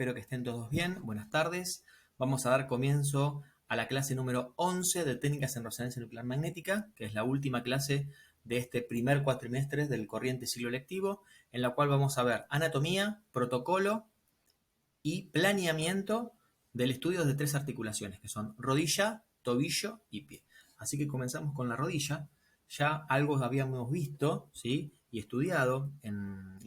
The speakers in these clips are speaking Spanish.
Espero que estén todos bien. Buenas tardes. Vamos a dar comienzo a la clase número 11 de técnicas en resonancia nuclear magnética, que es la última clase de este primer cuatrimestre del corriente ciclo lectivo, en la cual vamos a ver anatomía, protocolo y planeamiento del estudio de tres articulaciones, que son rodilla, tobillo y pie. Así que comenzamos con la rodilla. Ya algo habíamos visto, ¿sí?, y estudiado en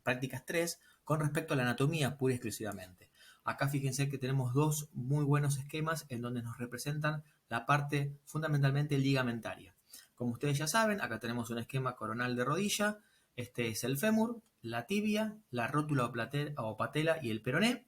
prácticas 3 con respecto a la anatomía pura y exclusivamente. Acá fíjense que tenemos dos muy buenos esquemas en donde nos representan la parte fundamentalmente ligamentaria. Como ustedes ya saben, acá tenemos un esquema coronal de rodilla. Este es el fémur, la tibia, la rótula o patela y el peroné.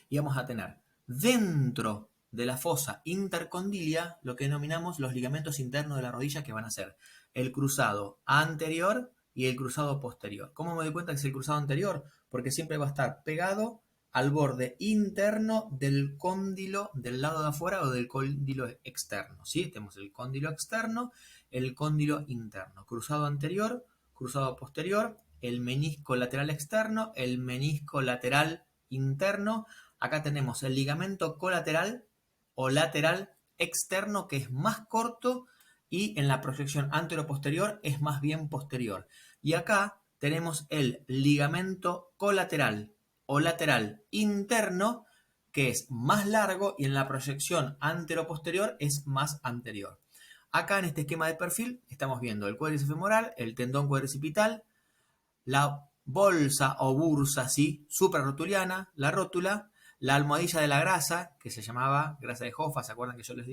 Y vamos a tener dentro de la fosa intercondilia lo que denominamos los ligamentos internos de la rodilla, que van a ser el cruzado anterior y el cruzado posterior. ¿Cómo me doy cuenta que es el cruzado anterior? Porque siempre va a estar pegado al borde interno del cóndilo del lado de afuera o del cóndilo externo, ¿sí? Tenemos el cóndilo externo, el cóndilo interno. Cruzado anterior, cruzado posterior, el menisco lateral externo, el menisco lateral interno. Acá tenemos el ligamento colateral o lateral externo, que es más corto, y en la proyección anteroposterior es más bien posterior. Y acá tenemos el ligamento colateral o lateral interno, que es más largo, y en la proyección anteroposterior es más anterior. Acá en este esquema de perfil estamos viendo el cuádriceps femoral, el tendón cuadricipital, la bolsa o bursa, ¿sí?, suprarrotuliana, la rótula, la almohadilla de la grasa, que se llamaba grasa de Hoffa, ¿se acuerdan que yo les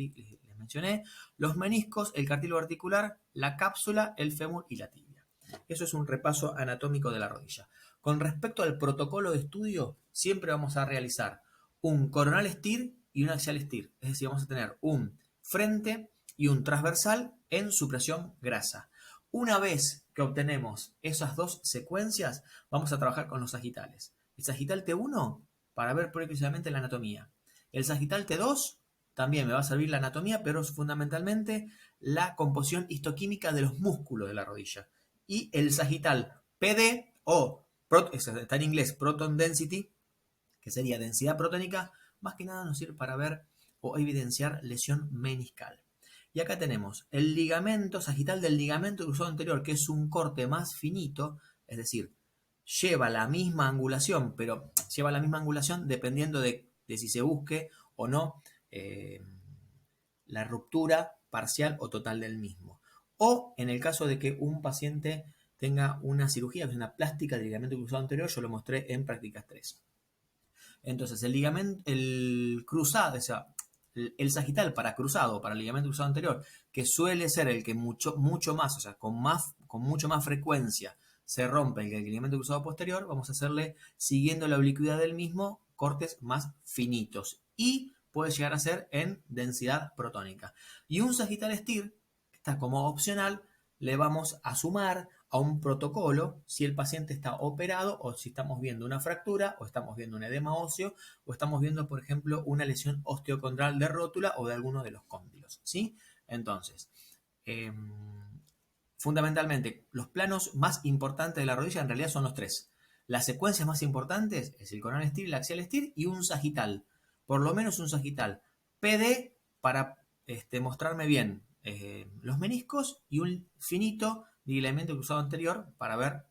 mencioné? Los meniscos, el cartílago articular, la cápsula, el fémur y la tibia. Eso es un repaso anatómico de la rodilla. Con respecto al protocolo de estudio, siempre vamos a realizar un coronal STIR y un axial STIR. Es decir, vamos a tener un frente y un transversal en supresión grasa. Una vez que obtenemos esas dos secuencias, vamos a trabajar con los sagitales. El sagital T1 para ver precisamente la anatomía. El sagital T2 también me va a servir la anatomía, pero es fundamentalmente la composición histoquímica de los músculos de la rodilla. Y el sagital PD o, está en inglés, proton density, que sería densidad protónica, más que nada nos sirve para ver o evidenciar lesión meniscal. Y acá tenemos el ligamento sagital del ligamento cruzado anterior, que es un corte más finito, es decir, lleva la misma angulación, pero lleva la misma angulación dependiendo de si se busque o no la ruptura parcial o total del mismo. O en el caso de que un paciente tenga una cirugía, que es una plástica del ligamento cruzado anterior, yo lo mostré en prácticas 3. Entonces, el ligamento, el cruzado, o sea, el sagital para cruzado, para el ligamento cruzado anterior, que suele ser el que mucho más, o sea, con mucho más frecuencia se rompe que el ligamento cruzado posterior, vamos a hacerle, siguiendo la oblicuidad del mismo, cortes más finitos. Y puede llegar a ser en densidad protónica. Y un sagital STIR, que está como opcional, le vamos a sumar a un protocolo si el paciente está operado o si estamos viendo una fractura o estamos viendo un edema óseo o estamos viendo, por ejemplo, una lesión osteocondral de rótula o de alguno de los cóndilos, ¿sí? Entonces, fundamentalmente, los planos más importantes de la rodilla en realidad son los tres. Las secuencias más importantes es el coronal STIR, el axial STIR y un sagital. Por lo menos un sagital PD para mostrarme bien los meniscos, y un finito de ligamento cruzado anterior para ver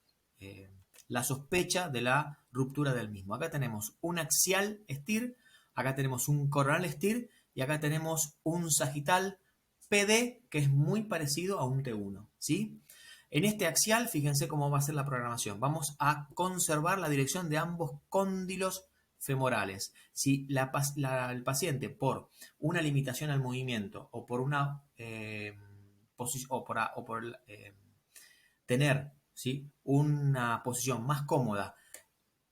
la sospecha de la ruptura del mismo. Acá tenemos un axial STIR, acá tenemos un coronal STIR y acá tenemos un sagital PD, que es muy parecido a un T1, ¿sí? En este axial, fíjense cómo va a ser la programación. Vamos a conservar la dirección de ambos cóndilos femorales. Si el paciente, por una limitación al movimiento o por una tener, ¿sí?, una posición más cómoda,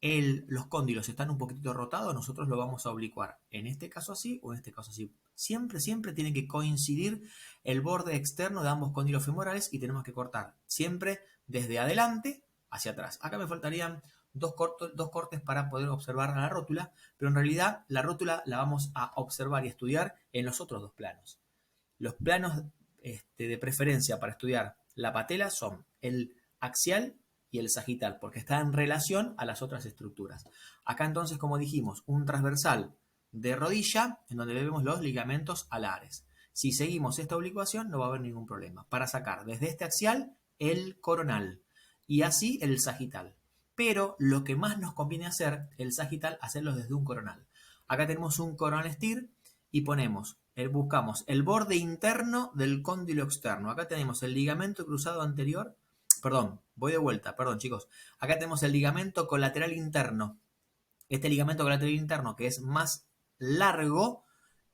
los cóndilos están un poquitito rotados, nosotros lo vamos a oblicuar. En este caso así o en este caso así. Siempre tiene que coincidir el borde externo de ambos cóndilos femorales y tenemos que cortar siempre desde adelante hacia atrás. Acá me faltarían dos cortes para poder observar la rótula, pero en realidad la rótula la vamos a observar y estudiar en los otros dos planos. Los planos de preferencia para estudiar la patela son el axial y el sagital, porque está en relación a las otras estructuras. Acá entonces, como dijimos, un transversal de rodilla en donde vemos los ligamentos alares. Si seguimos esta oblicuación no va a haber ningún problema para sacar desde este axial el coronal y así el sagital. Pero lo que más nos conviene hacer, el sagital, hacerlo desde un coronal. Acá tenemos un coronal STIR y buscamos el borde interno del cóndilo externo. Acá tenemos el ligamento cruzado anterior. Perdón, voy de vuelta, perdón chicos. Acá tenemos el ligamento colateral interno. Este ligamento colateral interno, que es más largo,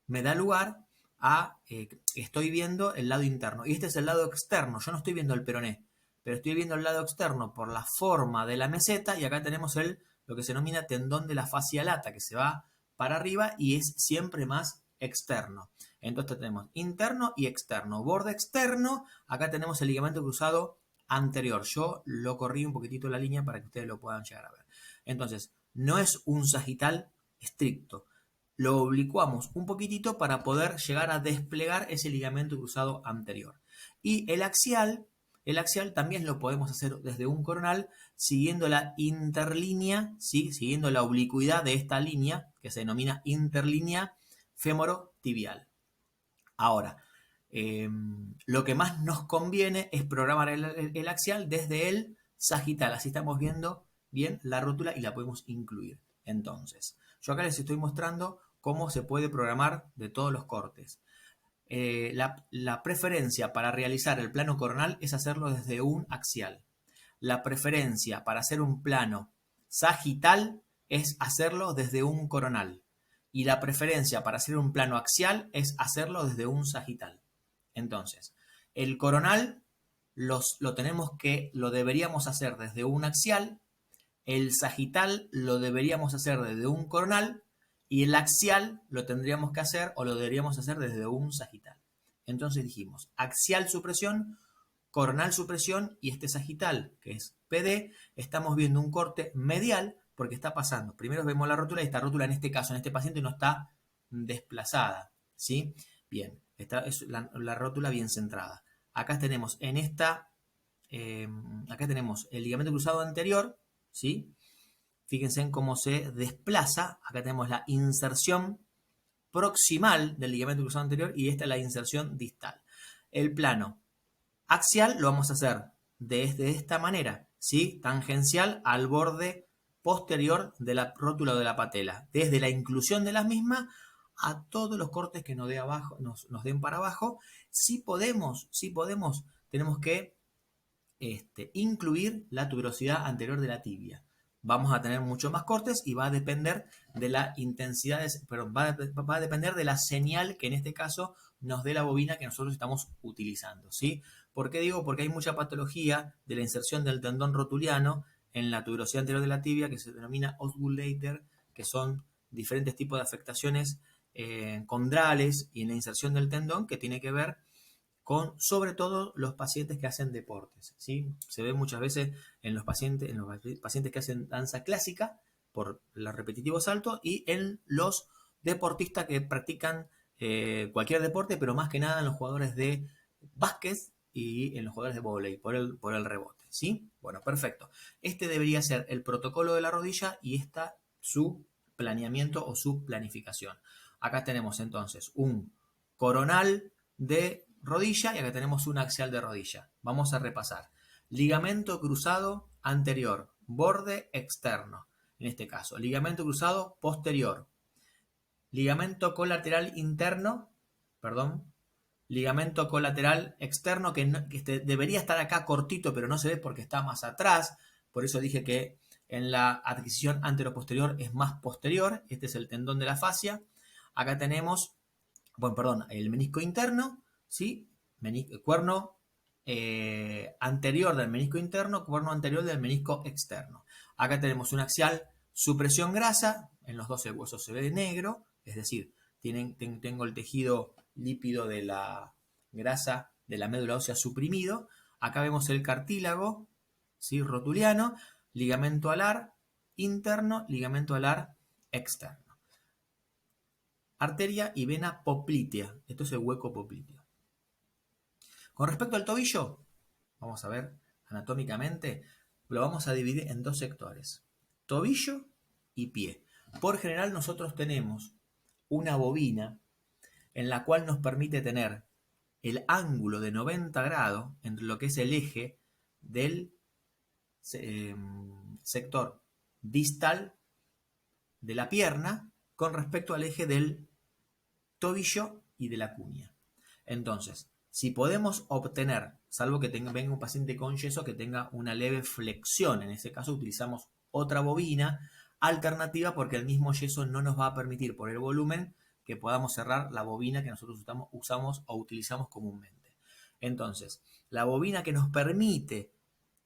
me da lugar a estoy viendo el lado interno. Y este es el lado externo. Yo no estoy viendo el peroné, pero estoy viendo el lado externo por la forma de la meseta. Y acá tenemos lo que se denomina tendón de la fascia lata, que se va para arriba y es siempre más externo. Entonces tenemos interno y externo. Borde externo, acá tenemos el ligamento cruzado anterior. Yo lo corrí un poquitito la línea para que ustedes lo puedan llegar a ver. Entonces, no es un sagital estricto. Lo oblicuamos un poquitito para poder llegar a desplegar ese ligamento cruzado anterior. Y el axial también lo podemos hacer desde un coronal siguiendo la interlínea, ¿sí? Siguiendo la oblicuidad de esta línea que se denomina interlínea fémoro-tibial. Ahora, lo que más nos conviene es programar el axial desde el sagital. Así estamos viendo bien la rótula y la podemos incluir. Entonces, yo acá les estoy mostrando cómo se puede programar de todos los cortes. La preferencia para realizar el plano coronal es hacerlo desde un axial. La preferencia para hacer un plano sagital es hacerlo desde un coronal. Y la preferencia para hacer un plano axial es hacerlo desde un sagital. Entonces, el coronal lo deberíamos hacer desde un axial, el sagital lo deberíamos hacer desde un coronal y el axial lo tendríamos que hacer o lo deberíamos hacer desde un sagital. Entonces dijimos, axial supresión, coronal supresión y este sagital, que es PD, estamos viendo un corte medial porque está pasando. Primero vemos la rótula y esta rótula en este caso, en este paciente no está desplazada, ¿sí? Bien, esta es la rótula bien centrada. Acá tenemos acá tenemos el ligamento cruzado anterior, ¿sí? Fíjense en cómo se desplaza. Acá tenemos la inserción proximal del ligamento cruzado anterior y esta es la inserción distal. El plano axial lo vamos a hacer de esta manera, ¿sí? Tangencial al borde posterior de la rótula de la patela, desde la inclusión de las mismas a todos los cortes que nos den para abajo. Si podemos, tenemos que incluir la tuberosidad anterior de la tibia. Vamos a tener mucho más cortes y va a depender de la intensidad, va a depender de la señal que en este caso nos dé la bobina que nosotros estamos utilizando, ¿sí? ¿Por qué digo? Porque hay mucha patología de la inserción del tendón rotuliano en la tuberosidad anterior de la tibia que se denomina Osgulater, que son diferentes tipos de afectaciones condrales y en la inserción del tendón que tiene que ver con sobre todo los pacientes que hacen deportes, ¿sí? Se ve muchas veces en los pacientes que hacen danza clásica por los repetitivos saltos y en los deportistas que practican cualquier deporte, pero más que nada en los jugadores de básquet y en los jugadores de vóley por el rebote, ¿sí? Bueno, perfecto. Este debería ser el protocolo de la rodilla y esta su planeamiento o su planificación. Acá tenemos entonces un coronal de rodilla y acá tenemos un axial de rodilla. Vamos a repasar. Ligamento cruzado anterior, borde externo. En este caso, ligamento cruzado posterior. Ligamento colateral interno, perdón. Ligamento colateral externo que debería estar acá cortito, pero no se ve porque está más atrás. Por eso dije que en la adquisición anteroposterior es más posterior. Este es el tendón de la fascia. Acá tenemos, el menisco interno, ¿sí? Cuerno anterior del menisco interno, cuerno anterior del menisco externo. Acá tenemos un axial supresión grasa, en los dos el hueso se ve de negro, es decir, tengo el tejido lípido de la grasa de la médula ósea suprimido. Acá vemos el cartílago, ¿sí? Rotuliano, ligamento alar interno, ligamento alar externo. Arteria y vena poplitea. Esto es el hueco popliteo. Con respecto al tobillo, vamos a ver anatómicamente. lo vamos a dividir en dos sectores, tobillo y pie. Por general nosotros tenemos una bobina en la cual nos permite tener el ángulo de 90 grados entre lo que es el eje del sector distal de la pierna con respecto al eje del tobillo y de la cuña. Entonces, si podemos obtener, salvo que venga un paciente con yeso que tenga una leve flexión, en ese caso utilizamos otra bobina alternativa porque el mismo yeso no nos va a permitir por el volumen que podamos cerrar la bobina que nosotros usamos o utilizamos comúnmente. Entonces, la bobina que nos permite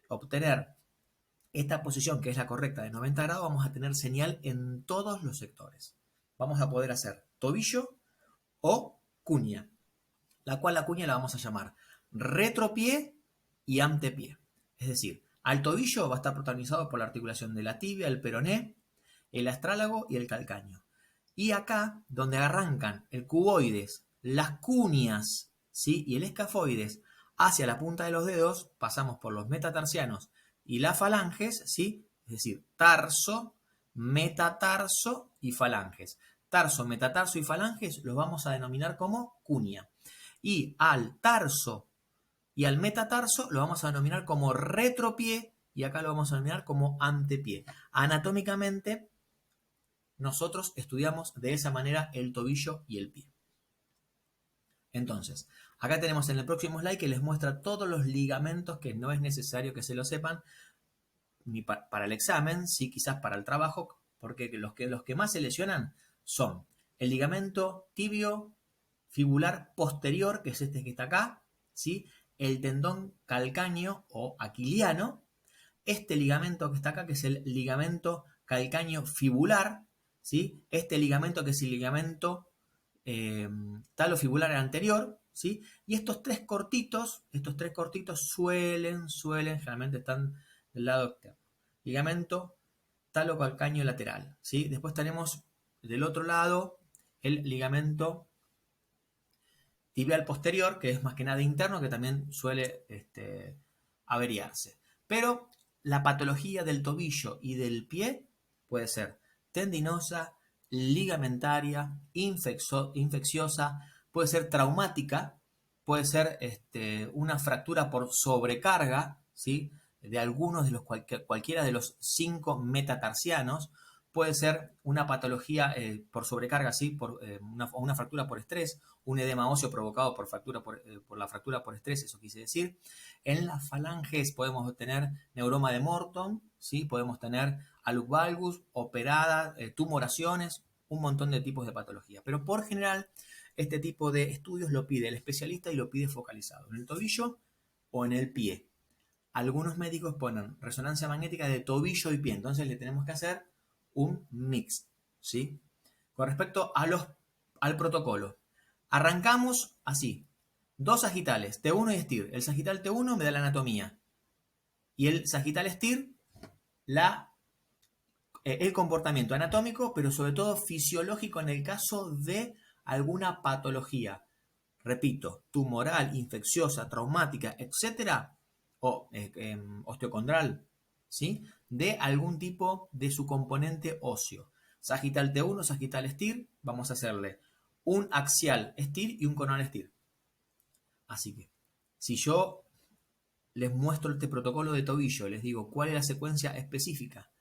obtener esta posición, que es la correcta de 90 grados, vamos a tener señal en todos los sectores. Vamos a poder hacer tobillo o cuña, la cual la cuña la vamos a llamar retropié y antepié. Es decir, al tobillo va a estar protagonizado por la articulación de la tibia, el peroné, el astrálago y el calcáneo. Y acá, donde arrancan el cuboides, las cuñas, ¿sí?, y el escafoides hacia la punta de los dedos, pasamos por los metatarsianos y las falanges, ¿sí? Es decir, tarso, metatarso y falanges. Tarso, metatarso y falanges los vamos a denominar como cuña. Y al tarso y al metatarso lo vamos a denominar como retropié y acá lo vamos a denominar como antepié. Anatómicamente, nosotros estudiamos de esa manera el tobillo y el pie. Entonces, acá tenemos en el próximo slide que les muestra todos los ligamentos que no es necesario que se lo sepan ni para el examen, sí quizás para el trabajo, porque los que más se lesionan son el ligamento tibio fibular posterior, que es este que está acá, ¿sí?, el tendón calcáneo o aquiliano, este ligamento que está acá, que es el ligamento calcáneo fibular, ¿sí?, este ligamento que es el ligamento talofibular anterior, ¿sí?, y estos tres cortitos suelen, generalmente están del lado externo. Ligamento talocalcáneo lateral, ¿sí? Después tenemos del otro lado el ligamento tibial posterior, que es más que nada interno, que también suele averiarse. Pero la patología del tobillo y del pie puede ser tendinosa, ligamentaria, infecciosa, puede ser traumática, puede ser una fractura por sobrecarga, ¿sí?, de algunos de los cualquiera de los 5 metatarsianos, puede ser una patología por sobrecarga, ¿sí?, por una fractura por estrés, un edema óseo provocado por la fractura por estrés, eso quise decir. En las falanges podemos tener neuroma de Morton, ¿sí?, podemos tener alus valgus, operada, tumoraciones, un montón de tipos de patología. Pero por general, este tipo de estudios lo pide el especialista y lo pide focalizado en el tobillo o en el pie. Algunos médicos ponen resonancia magnética de tobillo y pie, entonces le tenemos que hacer un mix, ¿sí? Con respecto al protocolo, arrancamos así, 2 sagitales, T1 y STIR. El sagital T1 me da la anatomía y el sagital STIR el comportamiento anatómico, pero sobre todo fisiológico en el caso de alguna patología, repito, tumoral, infecciosa, traumática, etcétera, o osteocondral, ¿sí?, de algún tipo de su componente óseo. Sagital T1, sagital STIR, vamos a hacerle un axial STIR y un coronal STIR. Así que, si yo les muestro este protocolo de tobillo, les digo cuál es la secuencia específica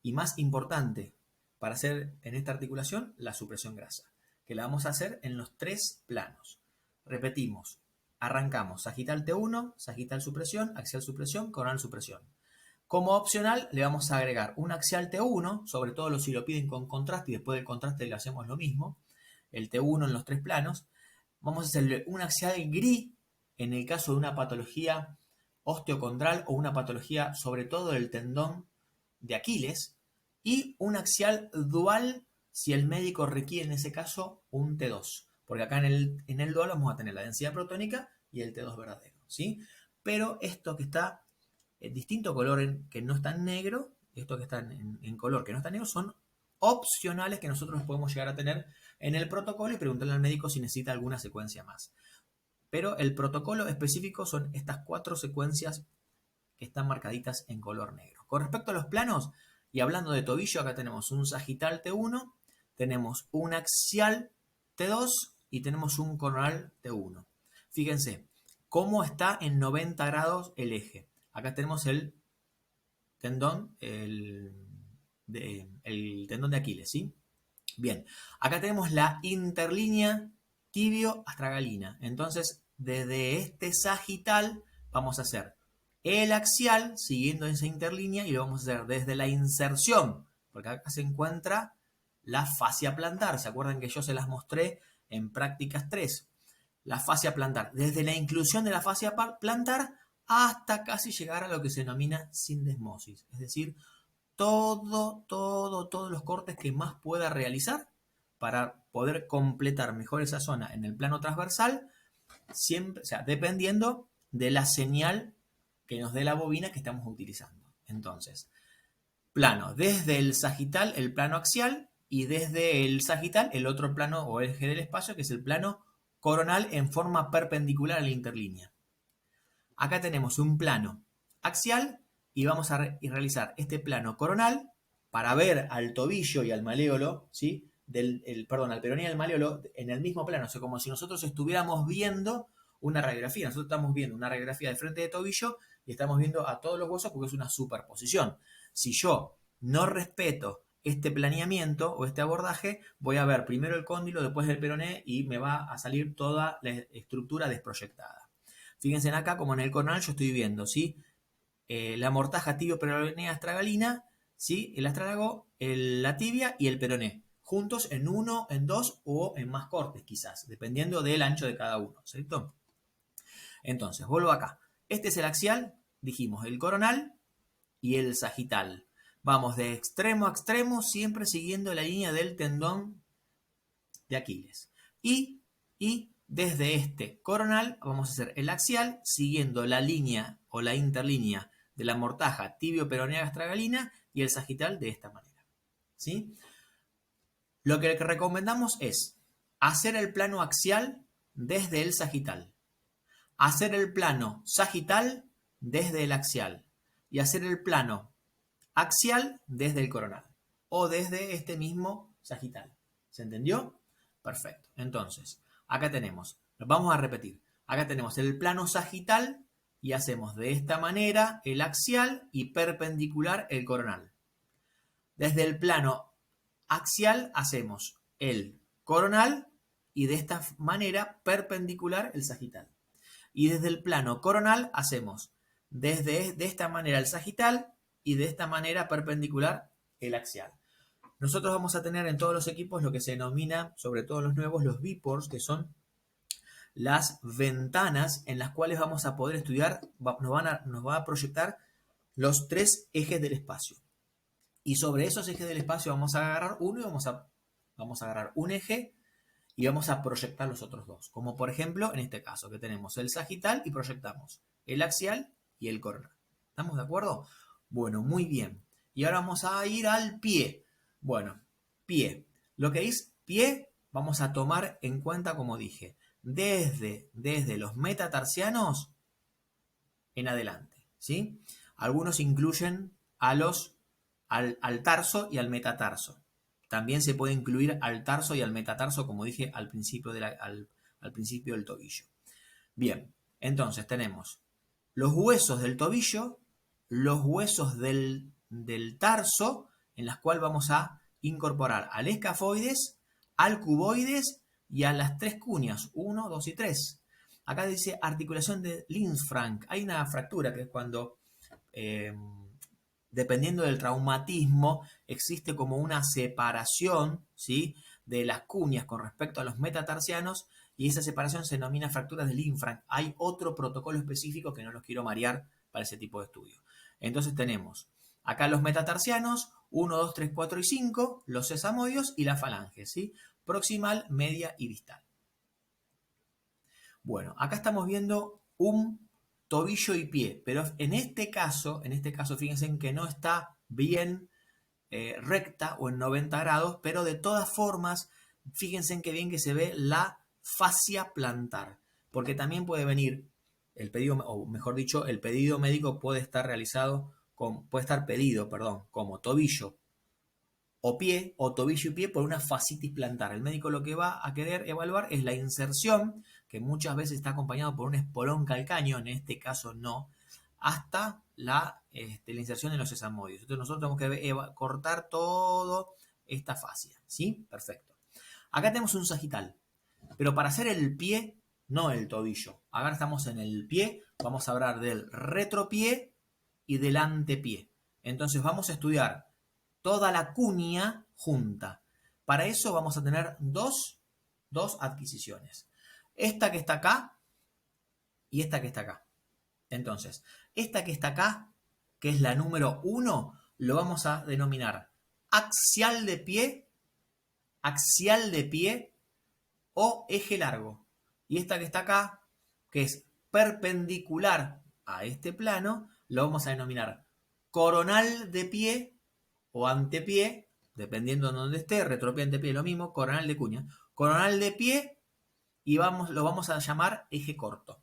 y más importante para hacer en esta articulación, la supresión grasa, que la vamos a hacer en los 3 planos. Repetimos, arrancamos sagital T1, sagital supresión, axial supresión, coronal supresión. Como opcional le vamos a agregar un axial T1, sobre todo si lo piden con contraste y después del contraste le hacemos lo mismo, el T1 en los 3 planos. Vamos a hacerle un axial gris en el caso de una patología osteocondral o una patología sobre todo del tendón de Aquiles, y un axial dual si el médico requiere en ese caso un T2, porque acá en el dual vamos a tener la densidad protónica y el T2 verdadero, ¿sí? Pero esto que está en distinto color, que no está en negro, esto que está en color que no está en negro, son opcionales que nosotros podemos llegar a tener en el protocolo y preguntarle al médico si necesita alguna secuencia más. Pero el protocolo específico son estas 4 secuencias están marcaditas en color negro. Con respecto a los planos, y hablando de tobillo, acá tenemos un sagital T1, tenemos un axial T2 y tenemos un coronal T1. Fíjense cómo está en 90 grados el eje. Acá tenemos el tendón, el tendón de Aquiles, ¿sí? Bien, acá tenemos la interlínea tibio-astragalina. Entonces, desde este sagital vamos a hacer el axial siguiendo esa interlínea y lo vamos a hacer desde la inserción, porque acá se encuentra la fascia plantar. ¿Se acuerdan que yo se las mostré en prácticas 3? La fascia plantar, desde la inclusión de la fascia plantar hasta casi llegar a lo que se denomina sindesmosis, es decir, todos los cortes que más pueda realizar para poder completar mejor esa zona en el plano transversal, siempre, o sea, dependiendo de la señal que nos dé la bobina que estamos utilizando. Entonces, plano desde el sagital, el plano axial, y desde el sagital, el otro plano o eje del espacio, que es el plano coronal en forma perpendicular a la interlínea. Acá tenemos un plano axial y vamos a realizar este plano coronal para ver al tobillo y al maléolo, ¿sí? Al peroné y al maléolo en el mismo plano, o sea, como si nosotros estuviéramos viendo una radiografía. Nosotros estamos viendo una radiografía de frente de tobillo y estamos viendo a todos los huesos porque es una superposición. Si yo no respeto este planeamiento o este abordaje, voy a ver primero el cóndilo, después el peroné y me va a salir toda la estructura desproyectada. Fíjense acá como en el coronal yo estoy viendo, ¿sí? La mortaja tibio-peronea astragalina, ¿sí? El astrálago, la tibia y el peroné, juntos en uno, en dos o en más cortes quizás, dependiendo del ancho de cada uno, ¿cierto? Entonces, vuelvo acá. Este es el axial, dijimos, el coronal y el sagital. Vamos de extremo a extremo, siempre siguiendo la línea del tendón de Aquiles. Y desde este coronal vamos a hacer el axial, siguiendo la línea o la interlínea de la mortaja tibio-peronea astragalina y el sagital de esta manera, ¿sí? Lo que recomendamos es hacer el plano axial desde el sagital, hacer el plano sagital desde el axial y hacer el plano axial desde el coronal o desde este mismo sagital. ¿Se entendió? Perfecto. Entonces, acá tenemos, vamos a repetir, acá tenemos el plano sagital y hacemos de esta manera el axial y perpendicular el coronal. Desde el plano axial hacemos el coronal y de esta manera perpendicular el sagital. Y desde el plano coronal hacemos de esta manera el sagital y de esta manera perpendicular el axial. Nosotros vamos a tener en todos los equipos lo que se denomina, sobre todo los nuevos, los viewports, que son las ventanas en las cuales vamos a poder estudiar, nos va a proyectar los tres ejes del espacio. Y sobre esos ejes del espacio vamos a agarrar uno y vamos a agarrar un eje y vamos a proyectar los otros dos. Como por ejemplo, en este caso, que tenemos el sagital y proyectamos el axial y el coronal. ¿Estamos de acuerdo? Bueno, muy bien. Y ahora vamos a ir al pie. Bueno, pie. Lo que es pie, vamos a tomar en cuenta, como dije, desde los metatarsianos en adelante, ¿sí? Algunos incluyen al tarso y al metatarso. También se puede incluir al tarso y al metatarso, como dije al principio, al principio del tobillo. Bien, entonces tenemos los huesos del tobillo, los huesos del tarso, en las cuales vamos a incorporar al escafoides, al cuboides y a las tres cuñas, 1, 2 y 3. Acá dice articulación de Linz-Frank. Hay una fractura que es cuando, dependiendo del traumatismo, existe como una separación, ¿sí?, de las cuñas con respecto a los metatarsianos, y esa separación se denomina fracturas de Linz-Frank. Hay otro protocolo específico que no los quiero marear para ese tipo de estudio. Entonces tenemos acá los metatarsianos, 1, 2, 3, 4 y 5, los sesamoides y la falange, ¿sí?, proximal, media y distal. Bueno, acá estamos viendo un tobillo y pie, pero en este caso, fíjense en que no está bien recta o en 90 grados, pero de todas formas, fíjense en qué bien que se ve la fascia plantar, porque también puede venir el pedido, o mejor dicho, el pedido médico puede estar pedido, como tobillo o pie, o tobillo y pie por una fascitis plantar. El médico lo que va a querer evaluar es la inserción, que muchas veces está acompañado por un espolón calcáneo, en este caso no, hasta la inserción en los sesamoides. Entonces nosotros tenemos que cortar toda esta fascia, ¿sí? Perfecto. Acá tenemos un sagital, pero para hacer el pie, no el tobillo. Ahora estamos en el pie, vamos a hablar del retropié y del antepié. Entonces vamos a estudiar toda la cuña junta. Para eso vamos a tener dos adquisiciones. Esta que está acá y esta que está acá. Entonces, esta que está acá, que es la número 1, lo vamos a denominar axial de pie o eje largo. Y esta que está acá, que es perpendicular a este plano, lo vamos a denominar coronal de pie o antepié, dependiendo de donde esté, retropié, antepié, lo mismo, coronal de cuña. Coronal de pie y lo vamos a llamar eje corto.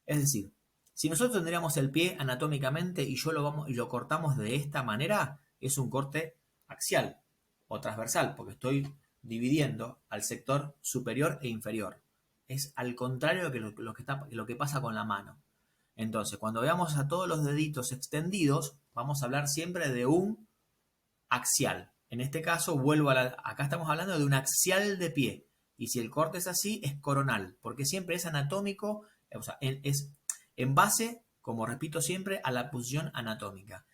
Es decir, si nosotros tendríamos el pie anatómicamente y lo cortamos de esta manera, es un corte axial o transversal, porque estoy dividiendo al sector superior e inferior. Es al contrario de lo que pasa con la mano. Entonces, cuando veamos a todos los deditos extendidos, vamos a hablar siempre de un axial. En este caso, acá estamos hablando de un axial de pie. Y si el corte es así, es coronal, porque siempre es anatómico, o sea, es en base, como repito siempre, a la posición anatómica.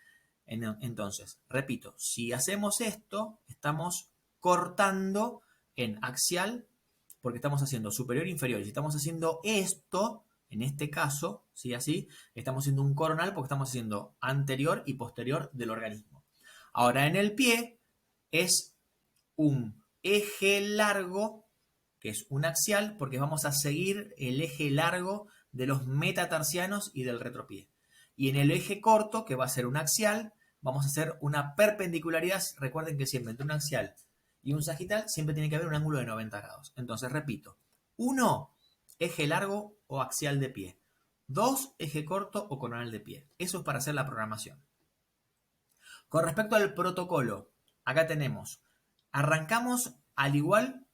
Entonces, repito, si hacemos esto, estamos cortando en axial, porque estamos haciendo superior e inferior. Y si estamos haciendo esto, en este caso, ¿sí? Así, estamos haciendo un coronal porque estamos haciendo anterior y posterior del organismo. Ahora, en el pie es un eje largo, que es un axial, porque vamos a seguir el eje largo de los metatarsianos y del retropié. Y en el eje corto, que va a ser un axial, vamos a hacer una perpendicularidad. Recuerden que siempre entre un axial y un sagital siempre tiene que haber un ángulo de 90 grados. Entonces, repito, 1, eje largo o axial de pie. 2, eje corto o coronal de pie. Eso es para hacer la programación. Con respecto al protocolo, acá tenemos, arrancamos al igual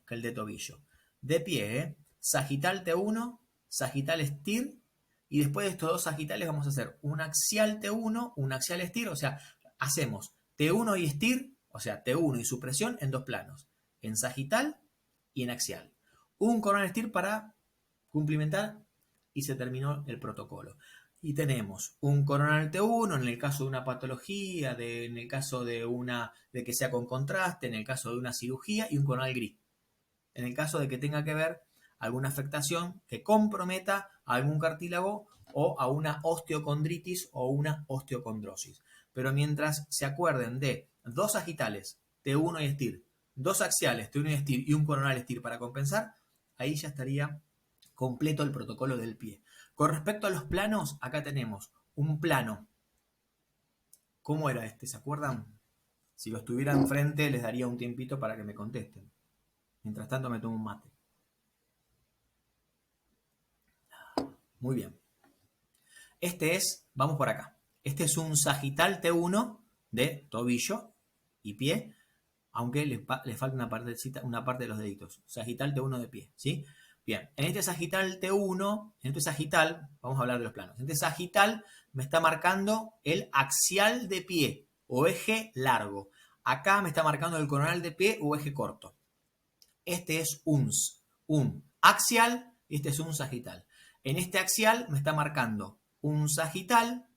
que el de tobillo. De pie, sagital T1, sagital estir, y después de estos dos sagitales vamos a hacer un axial T1, un axial estir, o sea, hacemos T1 y estir, o sea, T1 y supresión en dos planos, en sagital y en axial. Un coronal estir para cumplimentar y se terminó el protocolo. Y tenemos un coronal T1 en el caso de una patología, en el caso de que sea con contraste, en el caso de una cirugía, y un coronal gris. En el caso de que tenga que ver alguna afectación que comprometa a algún cartílago o a una osteocondritis o una osteocondrosis. Pero mientras se acuerden de dos sagitales, T1 y estir, dos axiales, T1 y estir, y un coronal estir para compensar, ahí ya estaría completo el protocolo del pie. Con respecto a los planos, acá tenemos un plano. ¿Cómo era este? ¿Se acuerdan? Si lo estuviera enfrente, les daría un tiempito para que me contesten. Mientras tanto, me tomo un mate. Muy bien. Vamos por acá. Este es un sagital T1 de tobillo y pie, aunque le falta una parte de los deditos. Sagital T1 de pie, ¿sí? Bien, en este sagital T1, vamos a hablar de los planos. En este sagital me está marcando el axial de pie o eje largo. Acá me está marcando el coronal de pie o eje corto. Este es un axial y este es un sagital. En este axial me está marcando un sagital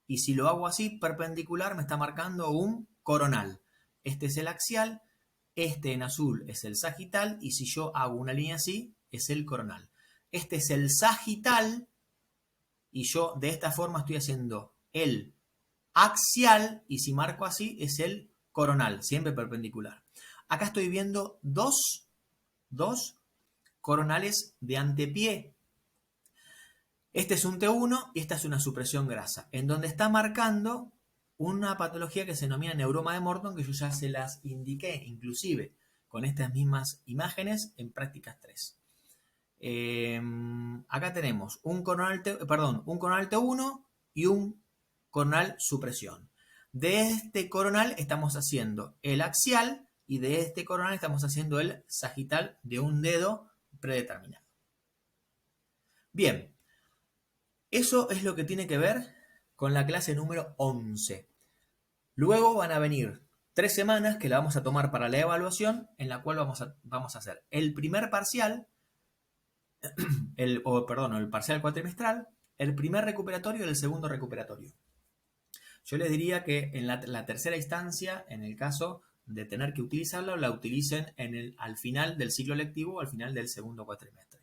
y si lo hago así, perpendicular, me está marcando un coronal. Este es el axial, este en azul es el sagital y si yo hago una línea así, es el coronal. Este es el sagital y yo de esta forma estoy haciendo el axial y si marco así es el coronal, siempre perpendicular. Acá estoy viendo dos coronales de antepié. Este es un T1 y esta es una supresión grasa, en donde está marcando una patología que se denomina neuroma de Morton, que yo ya se las indiqué, inclusive con estas mismas imágenes en prácticas 3. Acá tenemos un coronal T1 y un coronal supresión. De este coronal estamos haciendo el axial y de este coronal estamos haciendo el sagital de un dedo predeterminado. Bien, eso es lo que tiene que ver con la clase número 11. Luego van a venir 3 semanas que la vamos a tomar para la evaluación, en la cual vamos a hacer el primer parcial, el parcial cuatrimestral, el primer recuperatorio y el segundo recuperatorio. Yo les diría que en la tercera instancia, en el caso de tener que utilizarla, la utilicen al final del ciclo lectivo o al final del segundo cuatrimestre.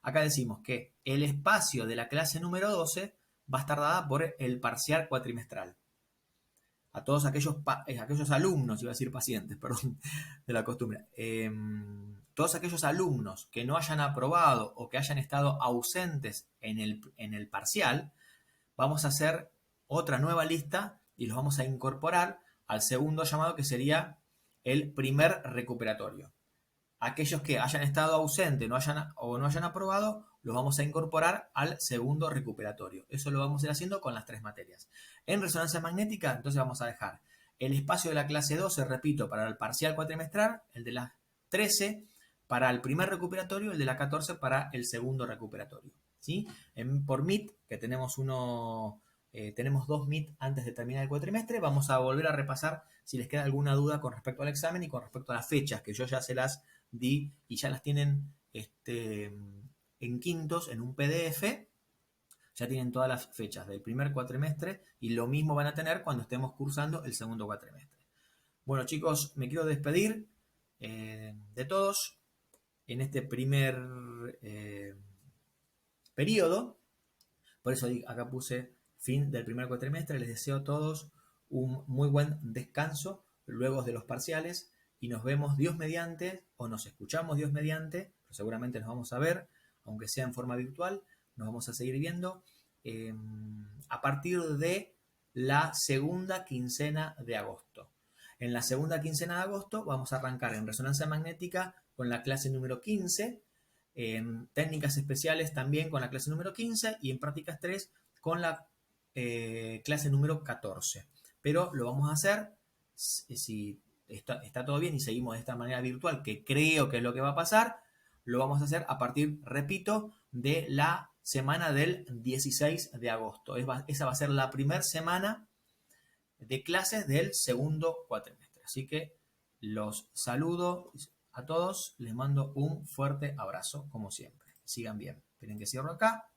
Acá decimos que el espacio de la clase número 12 va a estar dada por el parcial cuatrimestral. A todos aquellos alumnos, iba a decir pacientes, perdón, de la costumbre, todos aquellos alumnos que no hayan aprobado o que hayan estado ausentes en el parcial, vamos a hacer otra nueva lista y los vamos a incorporar al segundo llamado, que sería el primer recuperatorio. Aquellos que hayan estado ausentes o no hayan aprobado, los vamos a incorporar al segundo recuperatorio. Eso lo vamos a ir haciendo con las 3 materias. En resonancia magnética, entonces vamos a dejar el espacio de la clase 12, repito, para el parcial cuatrimestral, el de las 13 para el primer recuperatorio, el de la 14 para el segundo recuperatorio. ¿Sí? Por MIT, que tenemos 2 MIT antes de terminar el cuatrimestre, vamos a volver a repasar si les queda alguna duda con respecto al examen y con respecto a las fechas, que yo ya se las di y ya las tienen en quintos, en un PDF. Ya tienen todas las fechas del primer cuatrimestre y lo mismo van a tener cuando estemos cursando el segundo cuatrimestre. Bueno, chicos, me quiero despedir de todos en este primer periodo. Por eso acá puse fin del primer cuatrimestre. Les deseo a todos un muy buen descanso luego de los parciales y nos vemos Dios mediante, o nos escuchamos Dios mediante, pero seguramente nos vamos a ver, aunque sea en forma virtual, nos vamos a seguir viendo a partir de la segunda quincena de agosto. En la segunda quincena de agosto vamos a arrancar en resonancia magnética con la clase número 15, en técnicas especiales también con la clase número 15 y en prácticas 3 con la clase número 14. Pero lo vamos a hacer, si está todo bien y seguimos de esta manera virtual, que creo que es lo que va a pasar, lo vamos a hacer a partir, repito, de la semana del 16 de agosto. Esa va a ser la primera semana de clases del segundo cuatrimestre. Así que los saludo a todos, les mando un fuerte abrazo, como siempre. Sigan bien. Esperen que cierro acá.